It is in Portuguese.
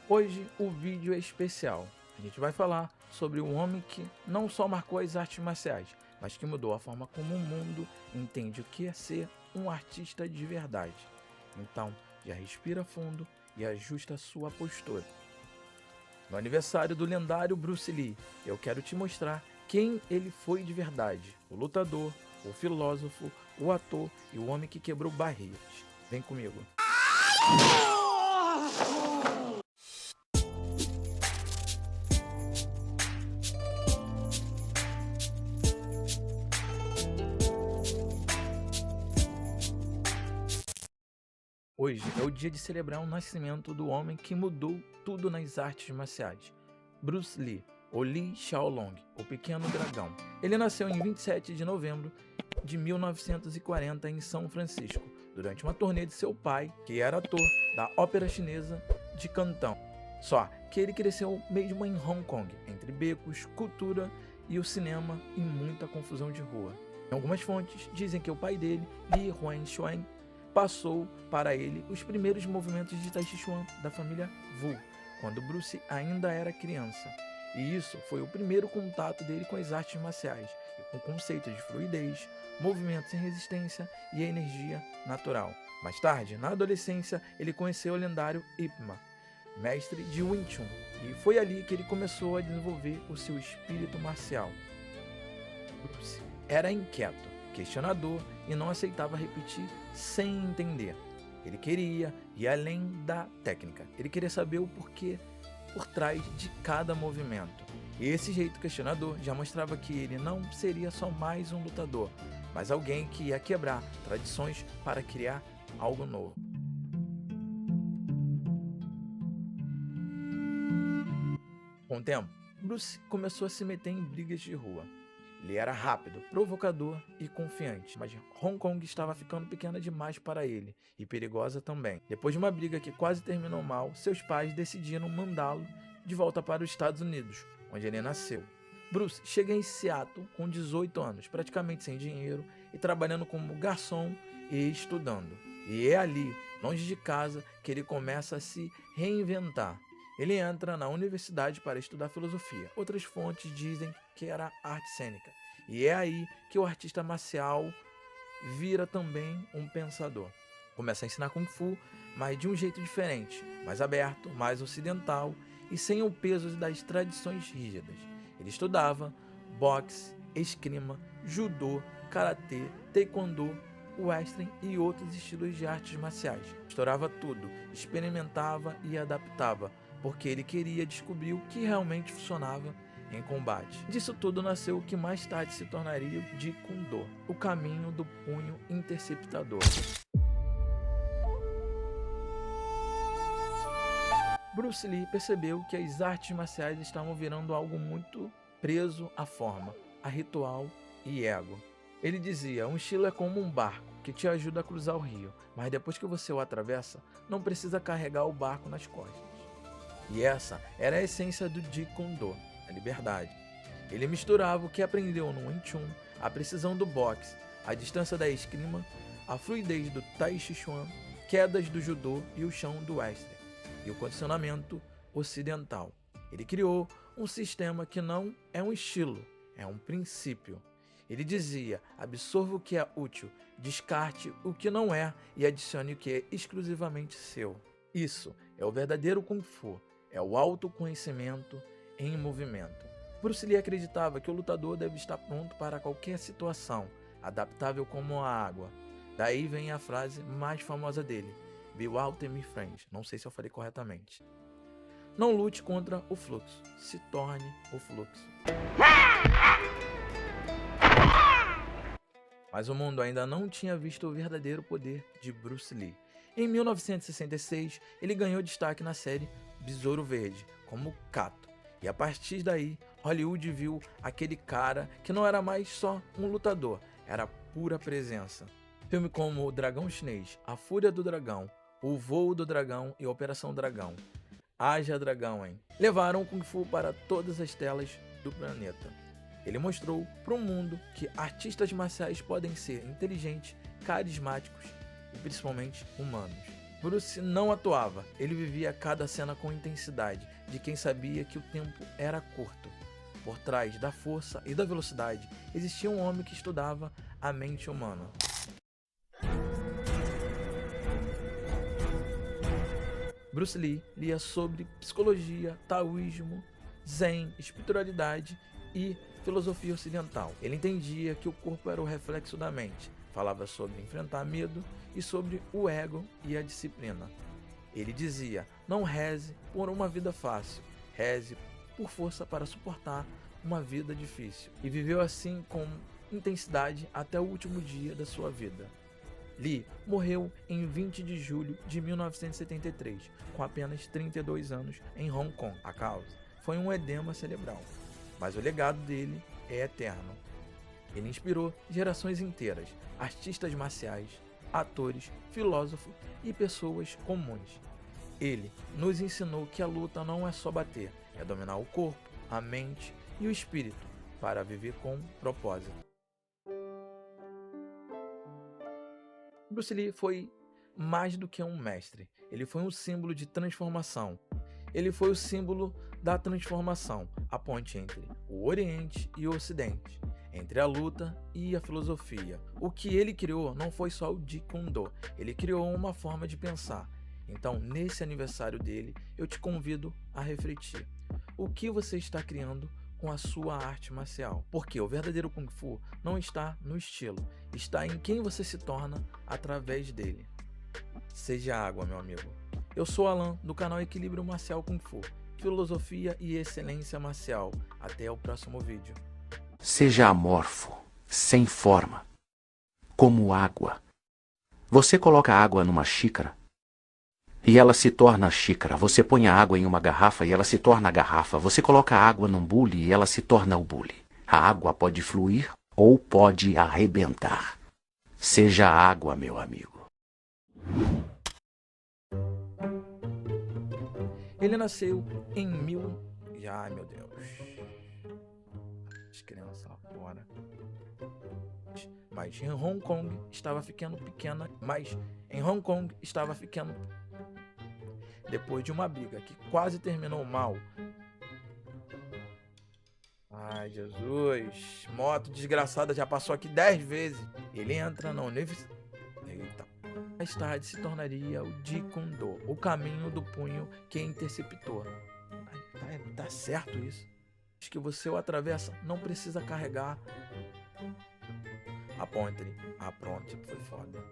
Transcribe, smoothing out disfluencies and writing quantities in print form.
Hoje o vídeo é especial. A gente vai falar sobre um homem que não só marcou as artes marciais, mas que mudou a forma como o mundo entende o que é ser um artista de verdade. Então, já respira fundo e ajusta sua postura. No aniversário do lendário Bruce Lee, eu quero te mostrar quem ele foi de verdade: o lutador, o filósofo, o ator e o homem que quebrou barreiras. Vem comigo. Hoje é o dia de celebrar o nascimento do homem que mudou tudo nas artes marciais, Bruce Lee, ou Lee Shaolong, o Pequeno Dragão. Ele nasceu em 27 de novembro de 1940 em São Francisco, durante uma turnê de seu pai, que era ator da ópera chinesa de Cantão. Só que ele cresceu mesmo em Hong Kong, entre becos, cultura e o cinema e muita confusão de rua. Em algumas fontes dizem que o pai dele, Li Huanshuan, passou para ele os primeiros movimentos de Tai Chi Chuan da família Wu, quando Bruce ainda era criança. E isso foi o primeiro contato dele com as artes marciais, e com conceitos de fluidez, movimentos em resistência e energia natural. Mais tarde, na adolescência, ele conheceu o lendário Ip Man, mestre de Wing Chun, e foi ali que ele começou a desenvolver o seu espírito marcial. Bruce era inquieto, questionador e não aceitava repetir sem entender. Ele queria ir além da técnica. Ele queria saber o porquê por trás de cada movimento. E esse jeito questionador já mostrava que ele não seria só mais um lutador, mas alguém que ia quebrar tradições para criar algo novo. Com o tempo, Bruce começou a se meter em brigas de rua. Ele era rápido, provocador e confiante, mas Hong Kong estava ficando pequena demais para ele, e perigosa também. Depois de uma briga que quase terminou mal, seus pais decidiram mandá-lo de volta para os Estados Unidos, onde ele nasceu. Bruce chega em Seattle com 18 anos, praticamente sem dinheiro, e trabalhando como garçom e estudando. E é ali, longe de casa, que ele começa a se reinventar. Ele entra na universidade para estudar filosofia. Outras fontes dizem que era arte cênica. E é aí que o artista marcial vira também um pensador. Começa a ensinar Kung Fu, mas de um jeito diferente, mais aberto, mais ocidental e sem o peso das tradições rígidas. Ele estudava boxe, esgrima, judô, karatê, taekwondo, western e outros estilos de artes marciais. Misturava tudo, experimentava e adaptava, porque ele queria descobrir o que realmente funcionava em combate. Disso tudo nasceu o que mais tarde se tornaria o Jeet Kune Do, o caminho do punho interceptador. Bruce Lee percebeu que as artes marciais estavam virando algo muito preso à forma, a ritual e ego. Ele dizia: um estilo é como um barco que te ajuda a cruzar o rio, mas depois que você o atravessa, não precisa carregar o barco nas costas. E essa era a essência do Jeet Kune Do, a liberdade. Ele misturava o que aprendeu no Wing Chun, a precisão do boxe, a distância da esgrima, a fluidez do Tai Chi Chuan, quedas do judô e o chão do western, e o condicionamento ocidental. Ele criou um sistema que não é um estilo, é um princípio. Ele dizia: absorva o que é útil, descarte o que não é e adicione o que é exclusivamente seu. Isso é o verdadeiro Kung Fu. É o autoconhecimento em movimento. Bruce Lee acreditava que o lutador deve estar pronto para qualquer situação, adaptável como a água. Daí vem a frase mais famosa dele: Be Walter, my friend. Não sei se eu falei corretamente. Não lute contra o fluxo, se torne o fluxo. Mas o mundo ainda não tinha visto o verdadeiro poder de Bruce Lee. Em 1966, ele ganhou destaque na série Besouro Verde, como Kato. E a partir daí, Hollywood viu aquele cara que não era mais só um lutador, era pura presença. Filmes como O Dragão Chinês, A Fúria do Dragão, O Voo do Dragão e Operação Dragão, Haja Dragão, hein? Levaram o Kung Fu para todas as telas do planeta. Ele mostrou para o mundo que artistas marciais podem ser inteligentes, carismáticos e principalmente humanos. Bruce não atuava, ele vivia cada cena com intensidade, de quem sabia que o tempo era curto. Por trás da força e da velocidade, existia um homem que estudava a mente humana. Bruce Lee lia sobre psicologia, taoísmo, zen, espiritualidade e filosofia ocidental. Ele entendia que o corpo era o reflexo da mente, falava sobre enfrentar medo e sobre o ego e a disciplina. Ele dizia: não reze por uma vida fácil, reze por força para suportar uma vida difícil. E viveu assim com intensidade até o último dia da sua vida. Lee morreu em 20 de julho de 1973, com apenas 32 anos, em Hong Kong. A causa foi um edema cerebral, mas o legado dele é eterno. Ele inspirou gerações inteiras, artistas marciais, atores, filósofos e pessoas comuns. Ele nos ensinou que a luta não é só bater, é dominar o corpo, a mente e o espírito para viver com propósito. Bruce Lee foi mais do que um mestre, ele foi um símbolo de transformação. Ele foi o símbolo da transformação, a ponte entre o Oriente e o Ocidente, entre a luta e a filosofia. O que ele criou não foi só o Jeet Kune Do, ele criou uma forma de pensar. Então, nesse aniversário dele, eu te convido a refletir. O que você está criando com a sua arte marcial? Porque o verdadeiro Kung Fu não está no estilo, está em quem você se torna através dele. Seja água, meu amigo. Eu sou Alan, do canal Equilíbrio Marcial Kung Fu, filosofia e excelência marcial. Até o próximo vídeo. Seja amorfo, sem forma, como água. Você coloca a água numa xícara e ela se torna a xícara. Você põe a água em uma garrafa e ela se torna a garrafa. Você coloca a água num bule e ela se torna o bule. A água pode fluir ou pode arrebentar. Seja água, meu amigo. Ele nasceu em Ai, meu Deus. As crianças lá fora. Mas em Hong Kong estava ficando pequena. Depois de uma briga que quase terminou mal. Ai, Jesus. Moto desgraçada já passou aqui 10 vezes. Ele entra na universidade. Eita. Mais tarde se tornaria o Jeet Kune Do, o caminho do punho que interceptou. Tá certo isso? Acho que você o atravessa, não precisa carregar a ponte. A ponte foi foda.